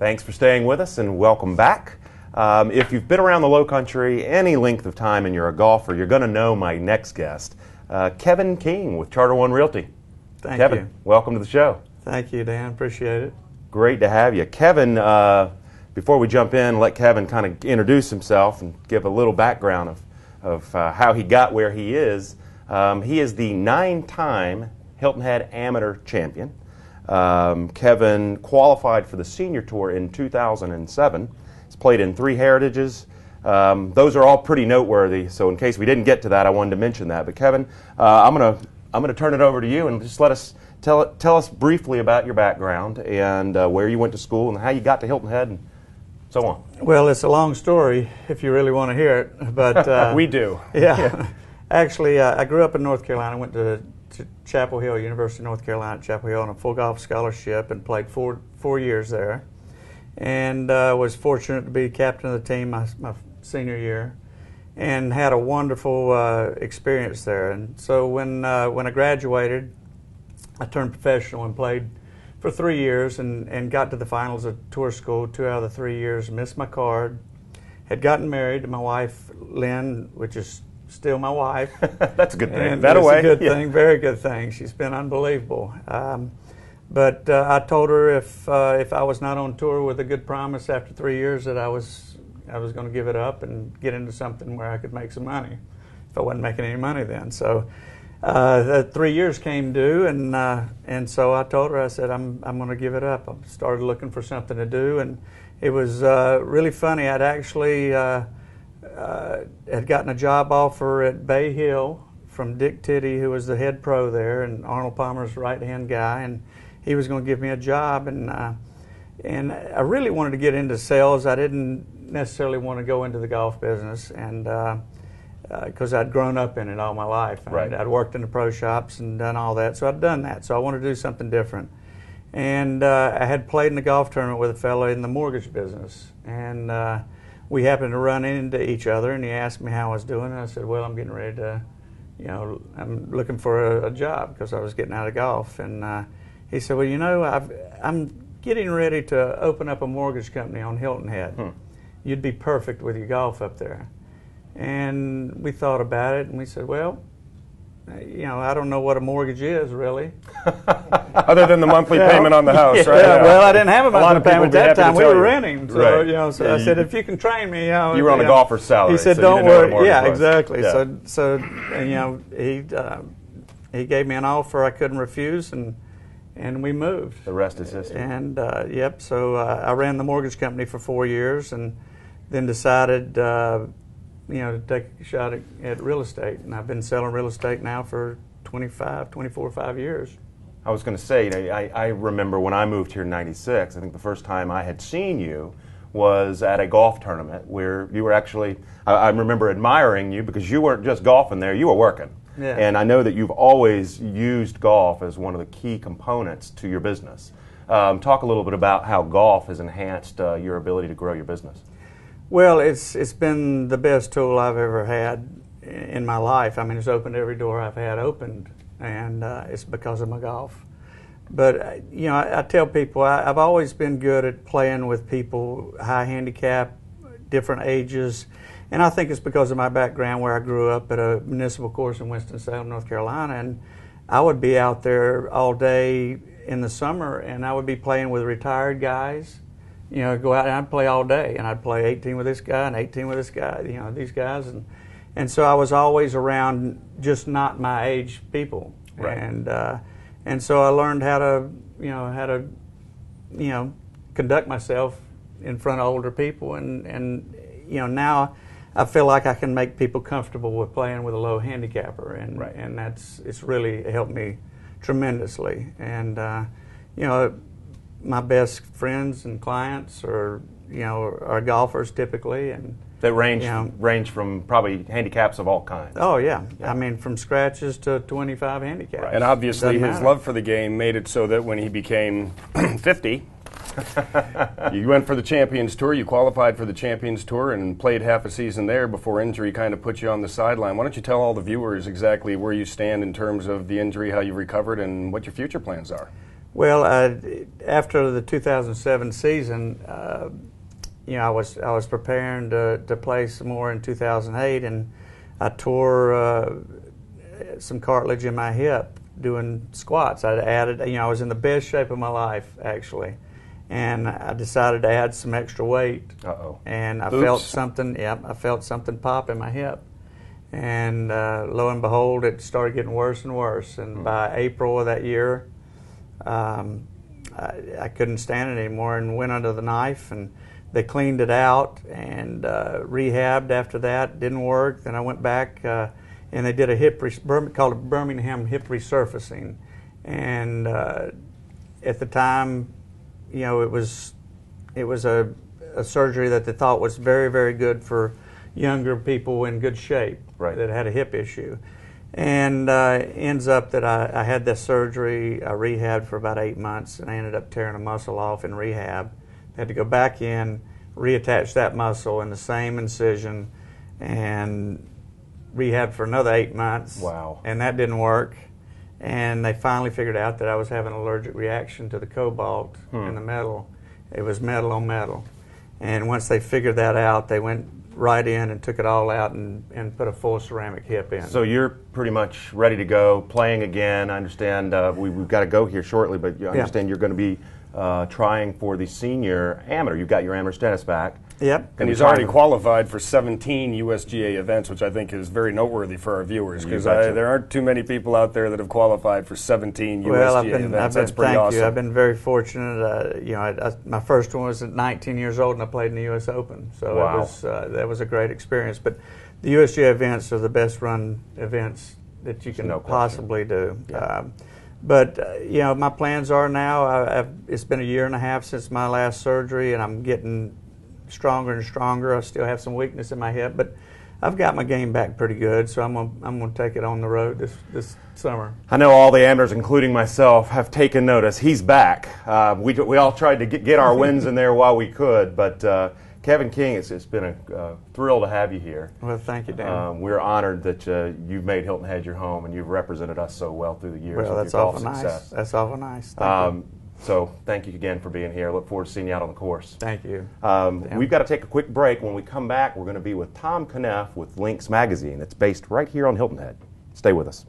Thanks for staying with us and welcome back. If you've been around the Low Country any length of time and you're a golfer, you're going to know my next guest, Kevin King with Charter One Realty. Thank Kevin, you. welcome to the show. Thank you, Dan. Appreciate it. Great to have you. Kevin, before we jump in, let Kevin kind of introduce himself and give a little background of how he got where he is. He is the 9-time Hilton Head Amateur Champion. Kevin qualified for the Senior Tour in 2007. He's played in 3 Heritages. Those are all pretty noteworthy, so in case we didn't get to that, I wanted to mention that. But Kevin, I'm gonna turn it over to you and just let us tell us briefly about your background and where you went to school and how you got to Hilton Head and so on. Well, it's a long story if you really want to hear it, but we do. Yeah. Actually, I grew up in North Carolina. Went to Chapel Hill, University of North Carolina at Chapel Hill on a full golf scholarship and played four years there. And was fortunate to be captain of the team my senior year and had a wonderful experience there. And so when I graduated, I turned professional and played for 3 years and got to the finals of tour school 2 out of the 3 years, missed my card, had gotten married to my wife, Lynn, which is still my wife. That's a good thing. That's a good thing, very good thing. She's been unbelievable. But I told her if I was not on tour with a good promise after 3 years that I was going to give it up and get into something where I could make some money if I wasn't making any money then. So the 3 years came due, and so I told her, I said, I'm going to give it up. I started looking for something to do, and it was really funny. I'd actually had gotten a job offer at Bay Hill from Dick Titty, who was the head pro there and Arnold Palmer's right-hand guy, and he was going to give me a job, and I really wanted to get into sales. I didn't necessarily want to go into the golf business, and because I'd grown up in it all my life. Right. I'd worked in the pro shops and done all that, so I'd done that. So I wanted to do something different. And I had played in the golf tournament with a fellow in the mortgage business, and we happened to run into each other, and he asked me how I was doing, and I said, well, I'm getting ready to, I'm looking for a job because I was getting out of golf. And he said, well, I'm getting ready to open up a mortgage company on Hilton Head. You'd be perfect with your golf up there. And we thought about it, and we said, well, I don't know what a mortgage is, really. Other than the monthly payment on the house, right? Yeah, well, I didn't have a monthly payment at that time. We were you. renting. So, Right. So I said, if you can train me, you were on a golfer's salary. He said, so don't you didn't know what a worry. mortgage Yeah, was. exactly. Yeah. So he gave me an offer I couldn't refuse, and we moved. The rest is history. And, so I ran the mortgage company for 4 years and then decided, to take a shot at real estate. And I've been selling real estate now for 24 or 5 years. I was going to say, I remember when I moved here in '96, I think the first time I had seen you was at a golf tournament where you were actually, I remember admiring you because you weren't just golfing there, you were working. Yeah. And I know that you've always used golf as one of the key components to your business. Talk a little bit about how golf has enhanced your ability to grow your business. Well, it's been the best tool I've ever had in my life. I mean, it's opened every door I've had opened, and it's because of my golf. But, I tell people I've always been good at playing with people, high handicap, different ages, and I think it's because of my background where I grew up at a municipal course in Winston-Salem, North Carolina, and I would be out there all day in the summer, and I would be playing with retired guys. Go out and I'd play all day, and I'd play 18 with this guy and 18 with this guy, these guys. And so I was always around just not my age people. Right. And so I learned how to conduct myself in front of older people. And now I feel like I can make people comfortable with playing with a low handicapper. And, right. and it's really helped me tremendously. And, my best friends and clients are golfers typically, and That range from probably handicaps of all kinds. Oh yeah. I mean, from scratches to 25 handicaps. And obviously his matter. love for the game made it so that when he became 50, you went for the Champions Tour, you qualified for the Champions Tour and played half a season there before injury kind of put you on the sideline. Why don't you tell all the viewers exactly where you stand in terms of the injury, how you recovered, and what your future plans are? Well, after the 2007 season, I was preparing to play some more in 2008, and I tore some cartilage in my hip doing squats. I'd added, I was in the best shape of my life actually, and I decided to add some extra weight. Uh-oh. And I Oops. felt something. Yep, I felt something pop in my hip, and lo and behold, it started getting worse and worse. And by April of that year, I couldn't stand it anymore and went under the knife, and they cleaned it out and rehabbed after that. Didn't work. Then I went back and they did a called a Birmingham hip resurfacing. And at the time, it was a surgery that they thought was very, very good for younger people in good shape that had a hip issue. And ends up that I had this surgery. I rehabbed for about 8 months, and I ended up tearing a muscle off in rehab. Had to go back in, reattach that muscle in the same incision, and rehab for another 8 months. Wow. And that didn't work. And they finally figured out that I was having an allergic reaction to the cobalt in the metal. It was metal on metal. And once they figured that out, they went right in and took it all out and put a full ceramic hip in. So you're pretty much ready to go, playing again. I understand we've got to go here shortly, but you understand you're going to be trying for the senior amateur. You've got your amateur status back. Yep. And he's already qualified for 17 USGA events, which I think is very noteworthy for our viewers, because there aren't too many people out there that have qualified for 17 USGA events. That's pretty awesome. Thank you. I've been very fortunate. My first one was at 19 years old, and I played in the U.S. Open. So that was a great experience. But the USGA events are the best run events that you can possibly do. Yeah. But my plans are now. It's been a year and a half since my last surgery, and I'm getting stronger and stronger. I still have some weakness in my hip, but I've got my game back pretty good. So I'm gonna take it on the road this summer. I know all the amateurs, including myself, have taken notice. He's back. We all tried to get our wins in there while we could, but Kevin King, it's been a thrill to have you here. Well, thank you, Dan. We're honored that you've made Hilton Head your home, and you've represented us so well through the years. Well, with that's your golf awful success. nice. That's awful nice. Thank you. So thank you again for being here. Look forward to seeing you out on the course. Thank you. We've got to take a quick break. When we come back, we're going to be with Tom Kneff with Links Magazine. It's based right here on Hilton Head. Stay with us.